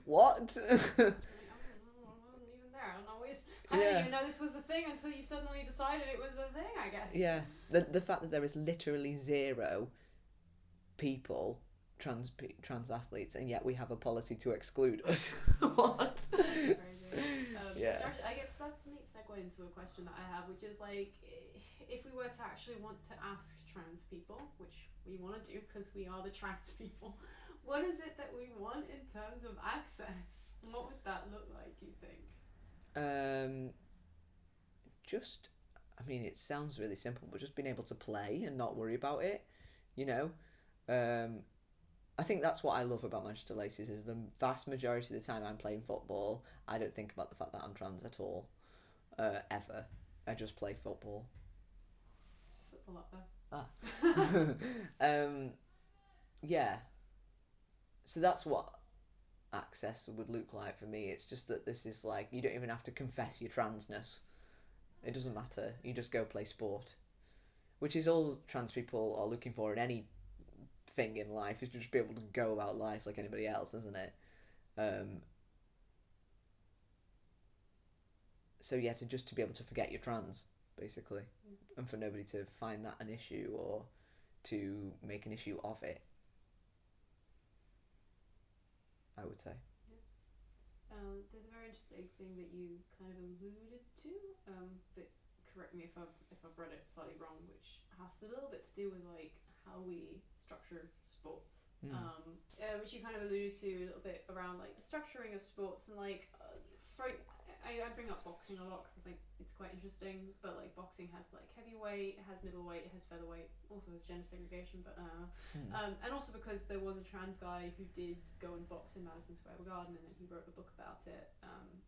what? I wasn't even there. I don't always. I didn't even know this was a thing until you suddenly decided it was a thing, I guess. Yeah, the fact that there is literally zero people, trans athletes, and yet we have a policy to exclude us. What? Crazy. Yeah. I guess that's a neat segue into a question that I have, which is like, if we were to actually want to ask trans people, which we want to do because we are the trans people, what is it that we want in terms of access? What would that look like, do you think? It sounds really simple, but just being able to play and not worry about it, I think that's what I love about Manchester Laces, is the vast majority of the time I'm playing football, I don't think about the fact that I'm trans at all, ever. I just play football. Football up there. Yeah. So that's what access would look like for me. It's just that this is like, you don't even have to confess your transness. It doesn't matter. You just go play sport, which is all trans people are looking for in any thing in life, is to just be able to go about life like anybody else, isn't it? So yeah, to be able to forget you're trans, basically, and for nobody to find that an issue or to make an issue of it, I would say. There's a very interesting thing that you kind of alluded to, but correct me if I've read it slightly wrong, which has a little bit to do with like how we structure sports, which you kind of alluded to a little bit around like the structuring of sports, and like I bring up boxing a lot because I think it's quite interesting, but like boxing has like heavyweight, it has middleweight, it has featherweight, also has gender segregation, but and also because there was a trans guy who did go and box in Madison Square Garden, and then he wrote a book about it,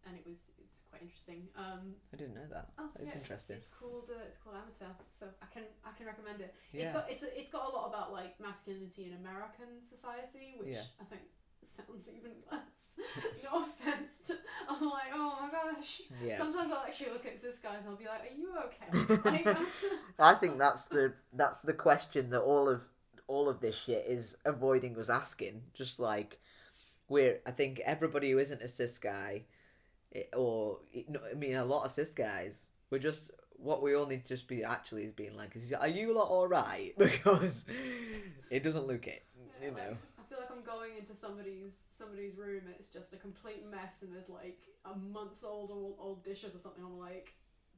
and it's quite interesting. I didn't know that. It's interesting. It's called Amateur, so I can recommend it. Yeah. It's got a lot about like masculinity in American society, which I think sounds even less. No offense. I'm like, oh my gosh. Yeah. Sometimes I'll actually look at cis guys and I'll be like, are you okay? Like, I think that's the question that all of this shit is avoiding us asking. Just like I think everybody who isn't a cis guy, a lot of cis guys, we're just, what we all need to just be actually is being like, are you lot alright? Because it doesn't look it, you know. Like, I feel like I'm going into somebody's room and it's just a complete mess, and there's like a month's old dishes or something. I'm like,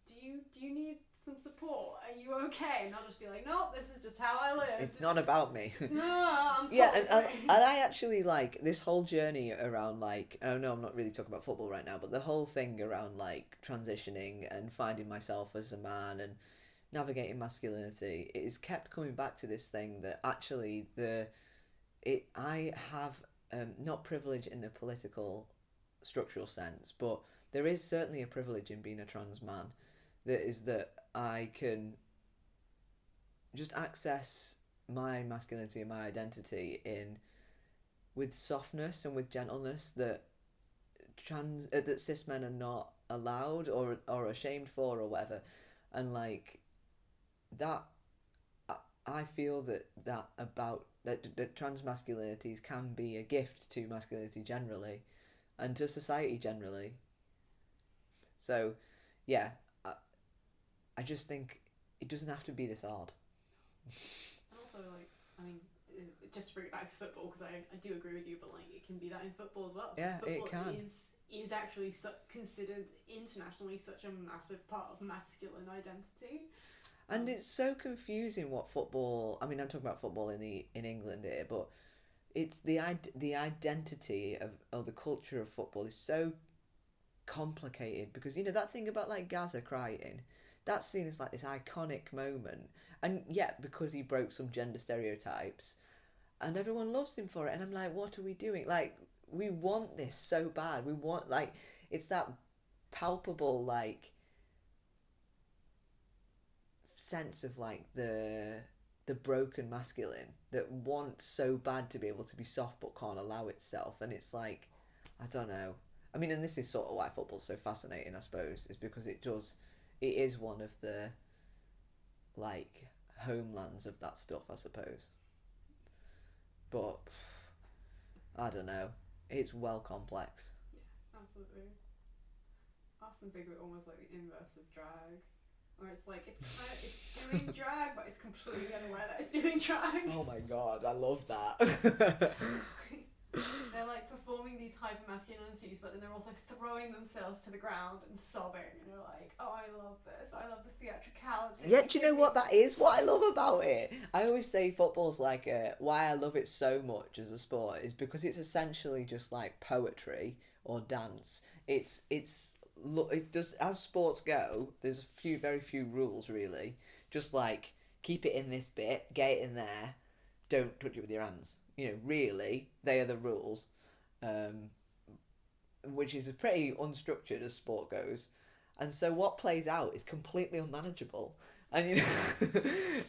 do you need some support? Are you okay? And I'll just be like, nope, this is just just how I live. It's not about me. It's not. I'm Yeah, and I actually like this whole journey around like, I know I'm not really talking about football right now, but the whole thing around like transitioning and finding myself as a man and navigating masculinity, it is kept coming back to this thing that actually I have not privilege in the political structural sense, but there is certainly a privilege in being a trans man. That is that I can just access my masculinity and my identity in with softness and with gentleness that that cis men are not allowed or ashamed for or whatever, and like that I feel that about that trans masculinities can be a gift to masculinity generally and to society generally. So yeah, I just think it doesn't have to be this hard. And also, like, I mean, just to bring it back to football, because I do agree with you, but like, it can be that in football as well. Yeah, football it can. Is actually considered internationally such a massive part of masculine identity. And it's so confusing what football. I mean, I'm talking about football in England here, but it's the identity of the culture of football is so complicated because that thing about like Gaza crying, that's seen as like this iconic moment, and yet because he broke some gender stereotypes, and everyone loves him for it, and I'm like, what are we doing? Like, we want this so bad. We want, like, it's that palpable like sense of like the broken masculine that wants so bad to be able to be soft but can't allow itself, and it's like, I don't know. I mean, and this is sort of why football's so fascinating, I suppose, is because it is one of the like homelands of that stuff, I suppose. But I don't know. It's well complex. Yeah, absolutely. I often think of it almost like the inverse of drag, where it's like it's doing drag, but it's completely unaware that it's doing drag. Oh my god, I love that. They're like performing these hyper masculinities, but then they're also throwing themselves to the ground and sobbing, and you're like, oh, I love this. I love the theatricality. Yeah, do you know what that is? What I love about it? I always say football's like why I love it so much as a sport is because it's essentially just like poetry or dance. It does, as sports go, there's very few rules really. Just like keep it in this bit, get it in there, don't touch it with your hands. Really, they are the rules, which is pretty unstructured as sport goes, and so what plays out is completely unmanageable, and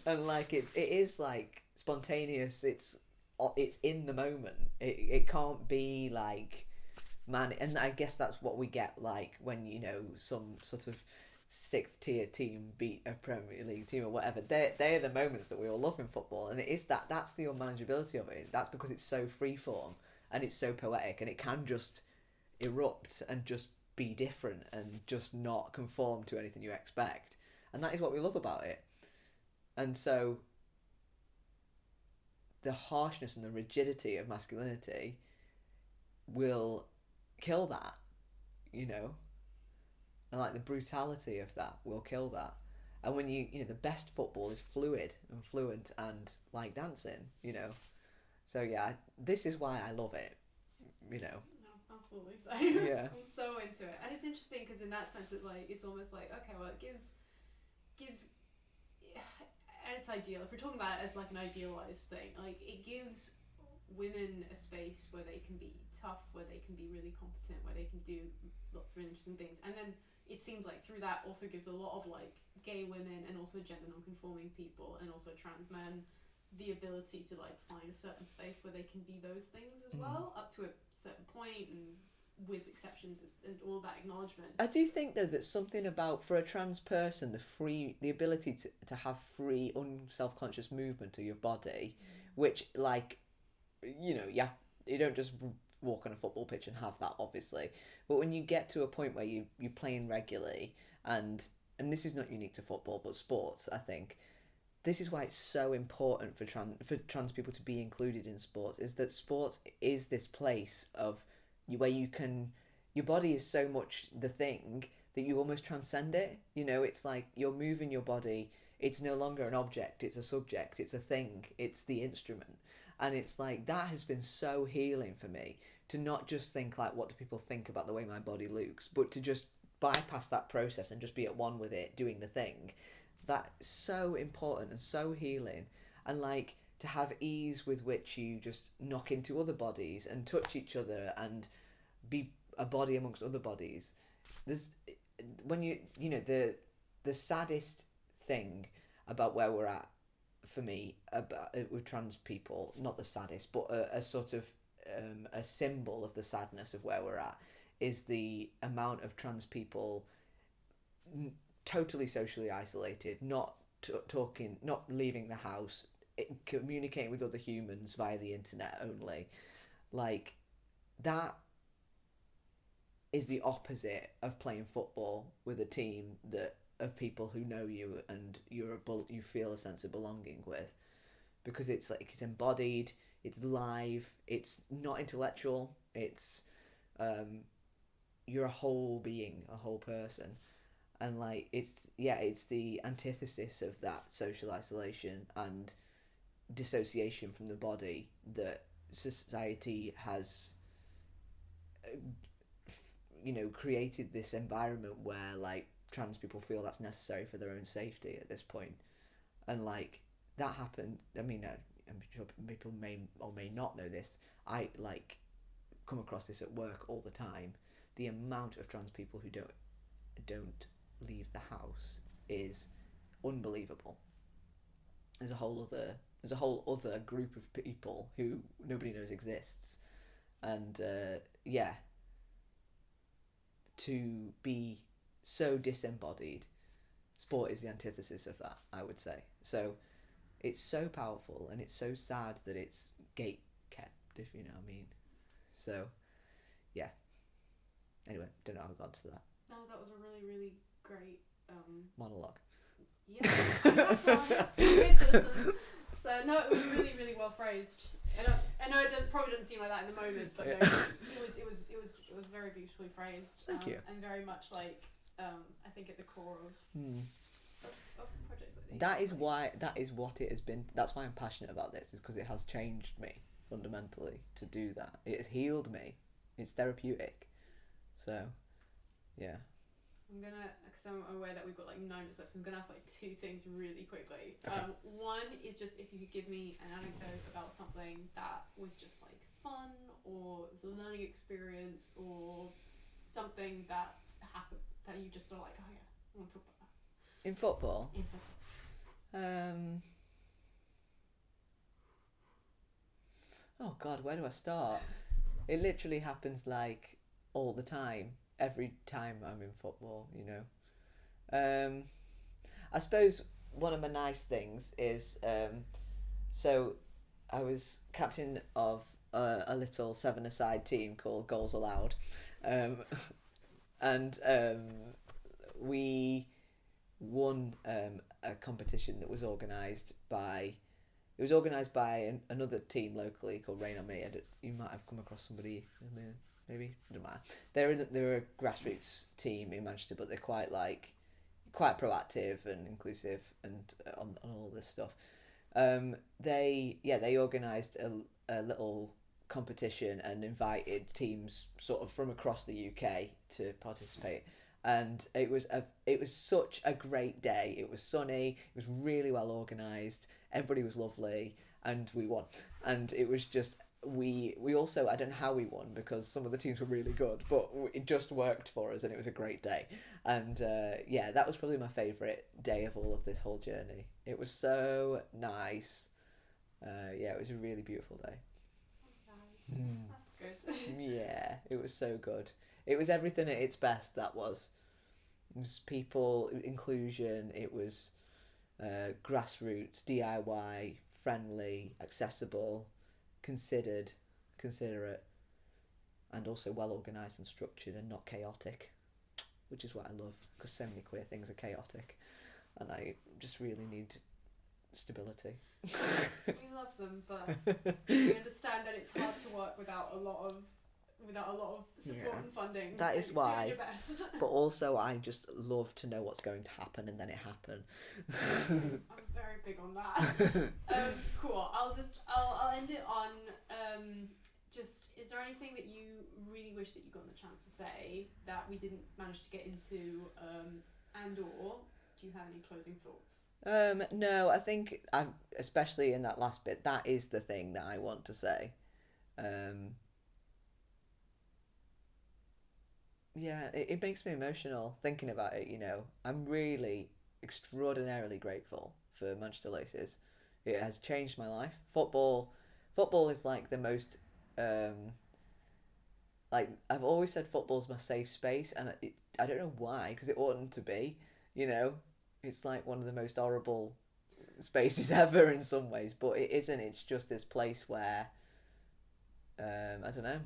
and like it is like spontaneous. It's in the moment. It can't be like and I guess that's what we get like when some sort of sixth tier team beat a Premier League team or whatever. They're the moments that we all love in football, and it is that's the unmanageability of it. That's because it's so freeform and it's so poetic, and it can just erupt and just be different and just not conform to anything you expect, and that is what we love about it. And so the harshness and the rigidity of masculinity will kill that, and like the brutality of that will kill that. And when the best football is fluid and fluent and like dancing, so yeah, this is why I love it, No, absolutely. So yeah. I'm so into it, and it's interesting because in that sense, it's almost like, okay, well, it gives, and it's ideal. If we're talking about it as like an idealized thing, like it gives women a space where they can be tough, where they can be really competent, where they can do lots of really interesting things, and then it seems like through that also gives a lot of like gay women and also gender non-conforming people and also trans men the ability to like find a certain space where they can be those things as well, up to a certain point, and with exceptions and all that acknowledgement. I do think though that something about, for a trans person, the ability to have free unself-conscious movement of your body, which like you don't just walk on a football pitch and have that, obviously, but when you get to a point where you're playing regularly, and this is not unique to football but sports, I think this is why it's so important for trans people to be included in sports, is that sports is this place of where your body is so much the thing that you almost transcend it. It's like you're moving your body It's no longer an object, it's a subject, it's a thing, it's the instrument. And it's like, that has been so healing for me, to not just think like, what do people think about the way my body looks, but to just bypass that process and just be at one with it, doing the thing. That's so important and so healing. And like, to have ease with which you just knock into other bodies and touch each other and be a body amongst other bodies. There's, when you know, the saddest thing about where we're at, for me, about, with trans people, not the saddest, but a sort of a symbol of the sadness of where we're at, is the amount of trans people totally socially isolated, not talking, not leaving the house, communicating with other humans via the internet only. Like, that is the opposite of playing football with a team that of people who know you and you feel a sense of belonging with, because it's like, it's embodied, it's live, it's not intellectual, it's you're a whole being, a whole person. And like, it's the antithesis of that social isolation and dissociation from the body that society has, you know, created this environment where like trans people feel that's necessary for their own safety at this point. And like, that happened, I mean, I'm sure people may or may not know this, I like come across this at work all the time. The amount of trans people who don't leave the house is unbelievable. There's a whole other group of people who nobody knows exists. And to be so disembodied, sport is the antithesis of that, I would say. So it's so powerful, and it's so sad that it's gate kept, if you know what I mean. So yeah, anyway, don't know how I got to that. No, that was a really, really great monologue. Yeah, that's right. Good to listen. So no, it was really, really well phrased. I know it probably doesn't seem like that in the moment, but no, it was very beautifully phrased. Thank you. And very much like I think at the core of projects like these. That is what it has been. That's why I'm passionate about this, is because it has changed me fundamentally to do that. It has healed me. It's therapeutic. So, yeah. I'm gonna, because I'm aware that we've got like 9 minutes left, so I'm gonna ask like 2 things really quickly. Okay. One is just if you could give me an anecdote about something that was just like fun, or it was a learning experience, or something that happened that you just are like, oh yeah, I want to talk about that. In football? In football. Oh God, where do I start? It literally happens like all the time. Every time I'm in football, you know. I suppose one of my nice things is, so I was captain of a little 7-a-side team called Goals Allowed, and we won a competition that was organised by another team locally called Rain on Me. You might have come across somebody, maybe, doesn't matter. They're a grassroots team in Manchester, but they're quite proactive and inclusive and on all this stuff. They organised a little competition and invited teams sort of from across the UK to participate. And it was such a great day. It was sunny. It was really well organised. Everybody was lovely, and we won. And it was just, we also, I don't know how we won, because some of the teams were really good, but it just worked for us, and it was a great day. And that was probably my favourite day of all of this whole journey. It was so nice. It was a really beautiful day. That's good. Yeah, it was so good. It was everything at its best. It was people, inclusion, it was grassroots, DIY, friendly, accessible, considerate, and also well organised and structured and not chaotic, which is what I love, because so many queer things are chaotic, and I just really need stability. We love them, but we understand that it's hard to work without a lot of without a lot of support and funding. That is why. Doing your best. But also, I just love to know what's going to happen, and then it happen. I'm very big on that. Cool. I'll end it on just. Is there anything that you really wish that you got the chance to say that we didn't manage to get into, and or do you have any closing thoughts? No, I think especially in that last bit, that is the thing that I want to say. Yeah, it makes me emotional thinking about it, you know. I'm really extraordinarily grateful for Manchester Laces. It has changed my life. Football is like the most, like, I've always said football's my safe space, and I don't know why, because it oughtn't to be, you know. It's like one of the most horrible spaces ever in some ways, but it isn't. It's just this place where, I don't know,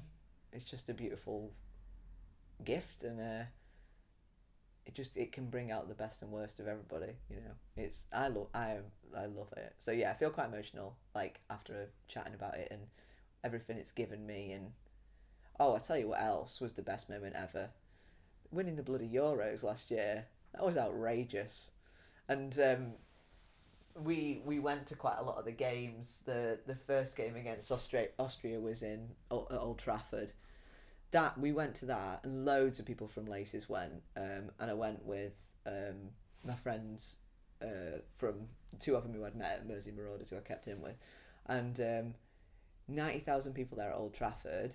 it's just a beautiful gift, and it can bring out the best and worst of everybody, you know. I love it. So yeah, I feel quite emotional, like, after chatting about it and everything it's given me. And I tell you what else was the best moment ever: winning the bloody Euros last year. That was outrageous. And we went to quite a lot of the games. The first game against Austria was at Old Trafford. That we went to that, and loads of people from Laces went, and I went with my friends from two of them who I'd met at Mersey Marauders, who I kept in with, and 90,000 people there at Old Trafford.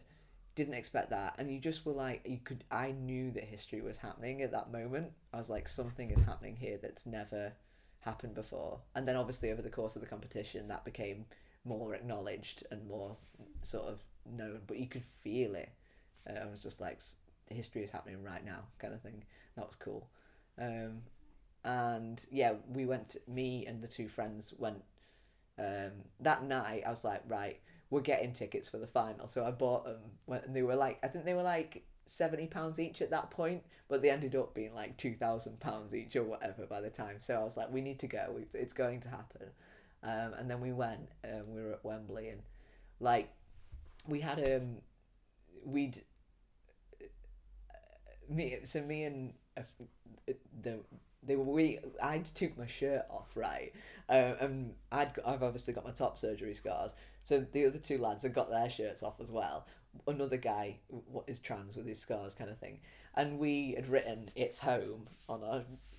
Didn't expect that, and you just were like, I knew that history was happening at that moment. I was like, something is happening here that's never happened before. And then obviously over the course of the competition, that became more acknowledged and more sort of known, but you could feel it. I was just like, history is happening right now, kind of thing. That was cool. And yeah, me and the two friends went that night. I was like, right, we're getting tickets for the final. So I bought them, and they were like, I think they were like £70 each at that point, but they ended up being like £2,000 each or whatever by the time. So I was like, we need to go. It's going to happen. And then we went. We were at Wembley, and like we had me and I took my shirt off, right, and I've obviously got my top surgery scars, so the other two lads had got their shirts off as well. Another guy is trans with his scars, kind of thing, and we had written "It's home"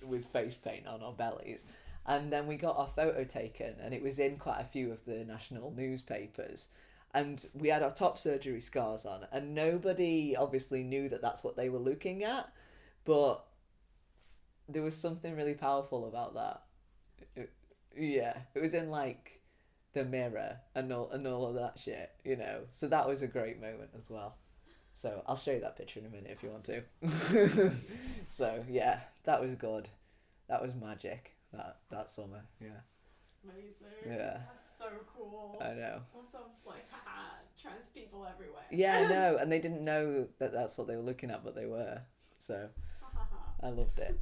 with face paint on our bellies, and then we got our photo taken, and it was in quite a few of the national newspapers. And we had our top surgery scars on, and nobody obviously knew that that's what they were looking at, but there was something really powerful about that. It was in like the Mirror and all of that shit, you know. So that was a great moment as well. So I'll show you that picture in a minute if you want to. So yeah, that was good. That was magic. That summer, yeah. Amazing. Yeah. That's so cool. I know. Also, I'm just like, trans people everywhere. Yeah, I know, and they didn't know that that's what they were looking at, but they were. So I loved it.